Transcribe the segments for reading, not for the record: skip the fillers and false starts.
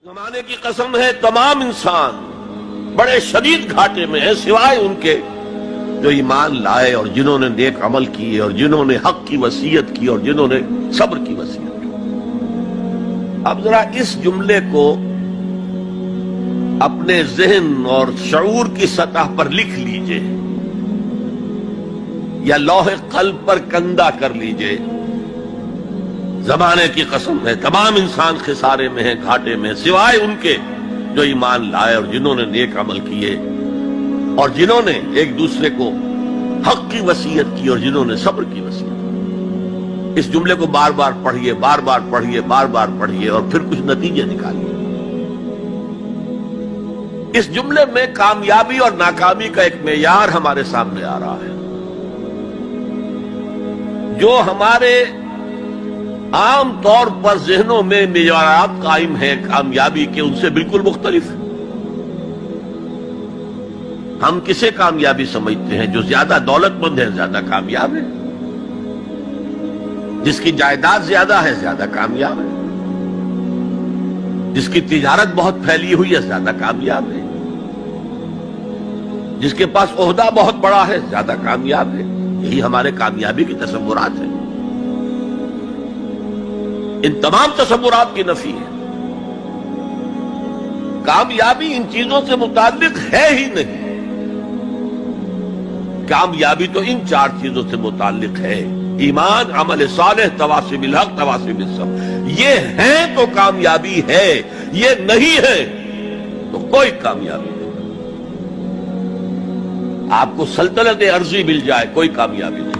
زمانے کی قسم ہے تمام انسان بڑے شدید گھاٹے میں ہیں سوائے ان کے جو ایمان لائے اور جنہوں نے نیک عمل کیے اور جنہوں نے حق کی وصیت کی اور جنہوں نے صبر کی وصیت کی۔ اب ذرا اس جملے کو اپنے ذہن اور شعور کی سطح پر لکھ لیجئے یا لوح قلب پر کندہ کر لیجئے۔ زمانے کی قسم ہے تمام انسان خسارے میں ہیں، گھاٹے میں ہیں سوائے ان کے جو ایمان لائے اور جنہوں نے نیک عمل کیے اور جنہوں نے ایک دوسرے کو حق کی وصیت کی اور جنہوں نے صبر کی وصیت کی۔ اس جملے کو بار بار پڑھیے، بار بار پڑھیے، بار بار پڑھیے اور پھر کچھ نتیجے نکالیے۔ اس جملے میں کامیابی اور ناکامی کا ایک معیار ہمارے سامنے آ رہا ہے جو ہمارے عام طور پر ذہنوں میں معیارات قائم ہیں کامیابی کے، ان سے بالکل مختلف ہے۔ ہم کسے کامیابی سمجھتے ہیں؟ جو زیادہ دولت مند ہے زیادہ کامیاب ہے، جس کی جائیداد زیادہ ہے زیادہ کامیاب ہے، جس کی تجارت بہت پھیلی ہوئی ہے زیادہ کامیاب ہے، جس کے پاس عہدہ بہت بڑا ہے زیادہ کامیاب ہے۔ یہی ہمارے کامیابی کی تصورات ہیں۔ ان تمام تصورات کی نفی ہے۔ کامیابی ان چیزوں سے متعلق ہے ہی نہیں۔ کامیابی تو ان چار چیزوں سے متعلق ہے: ایمان، عمل صالح، تواصی بالحق، تواصی بالصبر۔ یہ ہیں تو کامیابی ہے، یہ نہیں ہے تو کوئی کامیابی نہیں۔ آپ کو سلطنت عرضی مل جائے کوئی کامیابی نہیں،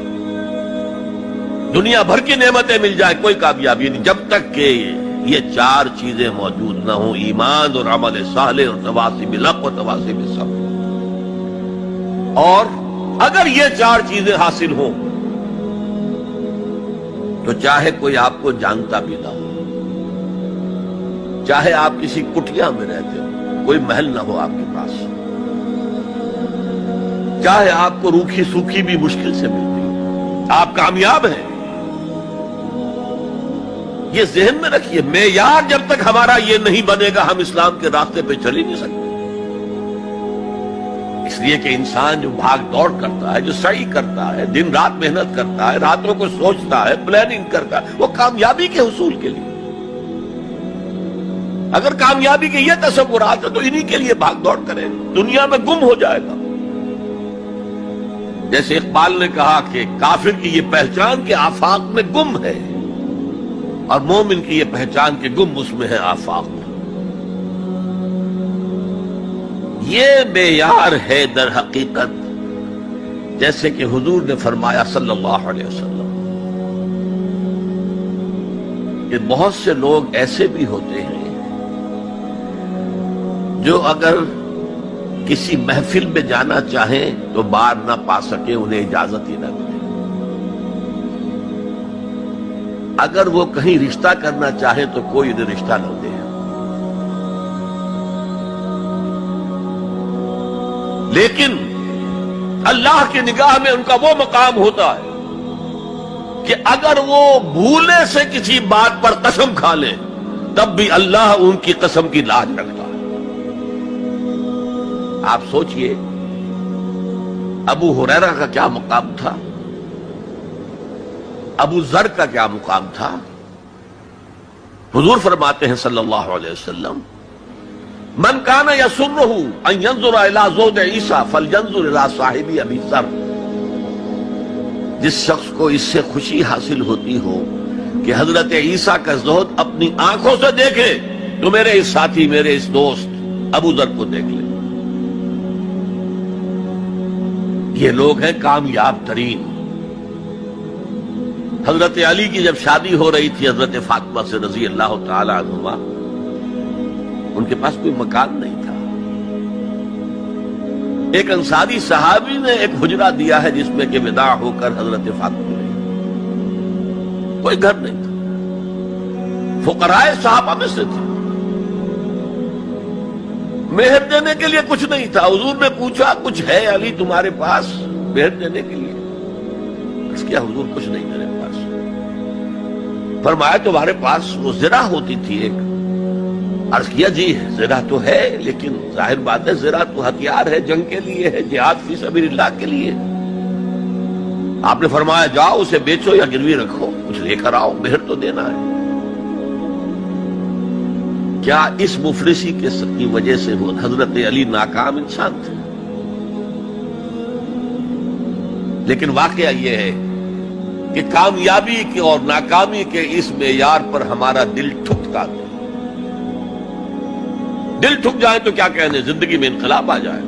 دنیا بھر کی نعمتیں مل جائے کوئی کامیابی نہیں، جب تک کہ یہ چار چیزیں موجود نہ ہوں: ایمان اور عمل صالح اور تواصی بالحق اور تواصی بالصبر۔ اور اگر یہ چار چیزیں حاصل ہوں تو چاہے کوئی آپ کو جانتا بھی نہ ہو، چاہے آپ کسی کٹیا میں رہتے ہو، کوئی محل نہ ہو آپ کے پاس، چاہے آپ کو روکھی سوکھی بھی مشکل سے ملتی ہو، آپ کامیاب ہیں۔ یہ ذہن میں رکھیے، معیار جب تک ہمارا یہ نہیں بنے گا ہم اسلام کے راستے پہ چل ہی نہیں سکتے۔ اس لیے کہ انسان جو بھاگ دوڑ کرتا ہے، جو سعی کرتا ہے، دن رات محنت کرتا ہے، راتوں کو سوچتا ہے، پلاننگ کرتا ہے، وہ کامیابی کے حصول کے لیے۔ اگر کامیابی کے یہ تصورات ہیں تو انہی کے لیے بھاگ دوڑ کرے، دنیا میں گم ہو جائے گا۔ جیسے اقبال نے کہا کہ کافر کی یہ پہچان کہ آفاق میں گم ہے اور مومن کی یہ پہچان کہ گم اس میں ہے آفاق۔ یہ معیار ہے در حقیقت، جیسے کہ حضور نے فرمایا صلی اللہ علیہ وسلم کہ بہت سے لوگ ایسے بھی ہوتے ہیں جو اگر کسی محفل میں جانا چاہیں تو بار نہ پا سکے، انہیں اجازت ہی نہ ملے۔ اگر وہ کہیں رشتہ کرنا چاہیں تو کوئی انہیں رشتہ نہ دے۔ لیکن اللہ کی نگاہ میں ان کا وہ مقام ہوتا ہے کہ اگر وہ بھولے سے کسی بات پر قسم کھا لیں تب بھی اللہ ان کی قسم کی لاج رکھتا ہے۔ آپ سوچئے ابو ہریرہ کا کیا مقام تھا، ابو ذر کا کیا مقام تھا۔ حضور فرماتے ہیں صلی اللہ علیہ وسلم: من کان یسرہ ان ینظر الی زہد عیسیٰ فلینظر الی صاحب ابی ذر۔ جس شخص کو اس سے خوشی حاصل ہوتی ہو کہ حضرت عیسیٰ کا زہد اپنی آنکھوں سے دیکھے تو میرے اس ساتھی، میرے اس دوست ابو ذر کو دیکھ لے۔ یہ لوگ ہیں کامیاب ترین۔ حضرت علی کی جب شادی ہو رہی تھی حضرت فاطمہ سے رضی اللہ تعالی عنہما، ان کے پاس کوئی مکان نہیں تھا۔ ایک انصاری صحابی نے ایک حجرہ دیا ہے جس میں کہ وداع ہو کر حضرت فاطمہ رہی۔ کوئی گھر نہیں تھا، فقراء صحابہ میں سے تھا، مہر دینے کے لیے کچھ نہیں تھا۔ حضور نے پوچھا کچھ ہے علی تمہارے پاس مہر دینے کے لیے؟ اس کیا حضور کچھ نہیں میرے پاس۔ فرمایا تمہارے پاس وہ زرہ ہوتی تھی ایک، عرض کیا جی زنا تو ہے، لیکن ظاہر بات ہے زنا تو ہتھیار ہے، جنگ کے لیے ہے، جہاد فی سبیل اللہ کے لیے۔ آپ نے فرمایا جاؤ اسے بیچو یا گروی رکھو، کچھ لے کر آؤ، مہر تو دینا ہے۔ کیا اس مفلسی کی وجہ سے وہ حضرت علی ناکام انسان تھے؟ لیکن واقعہ یہ ہے کہ کامیابی کے اور ناکامی کے اس معیار پر ہمارا دل ٹھکتا ہے۔ دل ٹھک جائے تو کیا کہنے، زندگی میں انقلاب آ جائے۔